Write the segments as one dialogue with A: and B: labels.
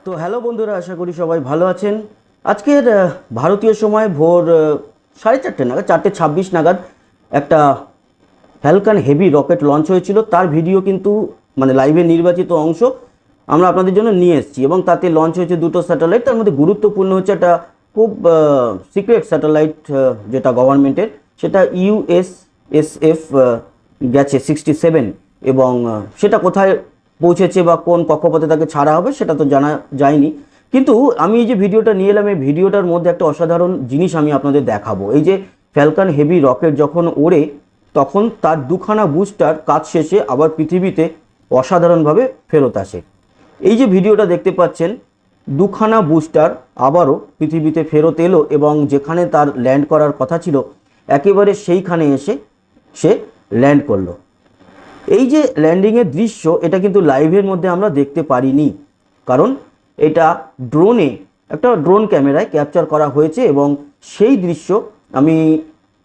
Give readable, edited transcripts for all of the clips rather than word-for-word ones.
A: তো হ্যালো বন্ধুরা, আশা করি সবাই ভালো আছেন। আজকের ভারতীয় সময় ভোর 4:30 নাগাদ, 4:26 নাগাদ একটা ফ্যালকন হেভি রকেট লঞ্চ হয়েছিল। তার ভিডিও কিন্তু মানে লাইভে নির্বাচিত অংশ আমরা আপনাদের জন্য নিয়ে এসেছি, এবং তাতে লঞ্চ হয়েছে দুটো স্যাটেলাইট। তার মধ্যে গুরুত্বপূর্ণ হচ্ছে একটা খুব সিক্রেট স্যাটেলাইট, যেটা গভর্নমেন্টের, সেটা USSF গেছে 67, এবং সেটা কোথায় পৌঁছেছে বা কোন কক্ষপথে তাকে ছাড়া হবে সেটা তো জানা যায়নি। কিন্তু আমি এই যে ভিডিওটা নিয়ে এলাম, এই ভিডিওটার মধ্যে একটা অসাধারণ জিনিস আমি আপনাদের দেখাবো। এই যে ফ্যালকন হেভি রকেট যখন ওড়ে, তখন তার দুখানা বুস্টার কাজ শেষে আবার পৃথিবীতে অসাধারণভাবে ফেরত আসে। এই যে ভিডিওটা দেখতে পাচ্ছেন, দুখানা বুস্টার আবারও পৃথিবীতে ফেরত এলো, এবং যেখানে তার ল্যান্ড করার কথা ছিল একেবারে সেইখানে এসে সে ল্যান্ড করলো। এই যে ল্যান্ডিংয়ের দৃশ্য, এটা কিন্তু লাইভের মধ্যে আমরা দেখতে পারিনি, কারণ এটা একটা ড্রোন ক্যামেরায় ক্যাপচার করা হয়েছে, এবং সেই দৃশ্য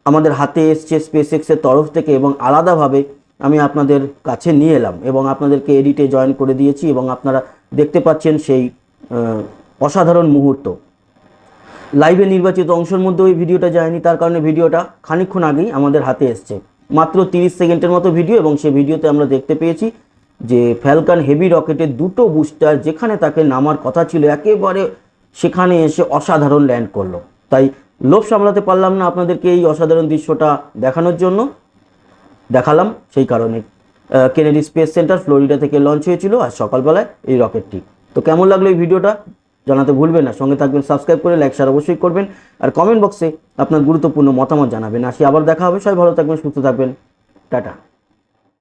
A: আমাদের হাতে এসছে স্পেসএক্সের তরফ থেকে, এবং আলাদাভাবে আমি আপনাদের কাছে নিয়ে এলাম এবং আপনাদেরকে এডিটে জয়েন করে দিয়েছি, এবং আপনারা দেখতে পাচ্ছেন সেই অসাধারণ মুহূর্ত। লাইভে নির্বাচিত অংশের মধ্যে ওই ভিডিওটা যায়নি, তার কারণে ভিডিওটা খানিকক্ষণ আগেই আমাদের হাতে এসছে, মাত্র 30 সেকেন্ডের মতো ভিডিও। এবং সেই ভিডিওতে আমরা দেখতে পেয়েছি যে ফ্যালকন হেভি রকেটের দুটো বুস্টার যেখানে তাকে নামার কথা ছিল একেবারে সেখানে এসে অসাধারণ ল্যান্ড করলো। তাই লোভ সামলাতে পারলাম না আপনাদেরকে এই অসাধারণ দৃশ্যটা দেখানোর জন্য, দেখালাম। সেই কারণে কেনেডি স্পেস সেন্টার ফ্লোরিডা থেকে লঞ্চ হয়েছিল আজ সকালবেলায় এই রকেটটি। তো কেমন লাগলো এই ভিডিওটা জানাতে ভুলবেন না, সঙ্গে থাকবেন, সাবস্ক্রাইব করে লাইক শেয়ার অবশ্যই করবেন, আর কমেন্ট বক্সে আপনার গুরুত্বপূর্ণ মতামত জানাবেন। আসি আবার দেখা হবে, সবাই ভালো থাকবেন, সুস্থ থাকবেন, টাটা।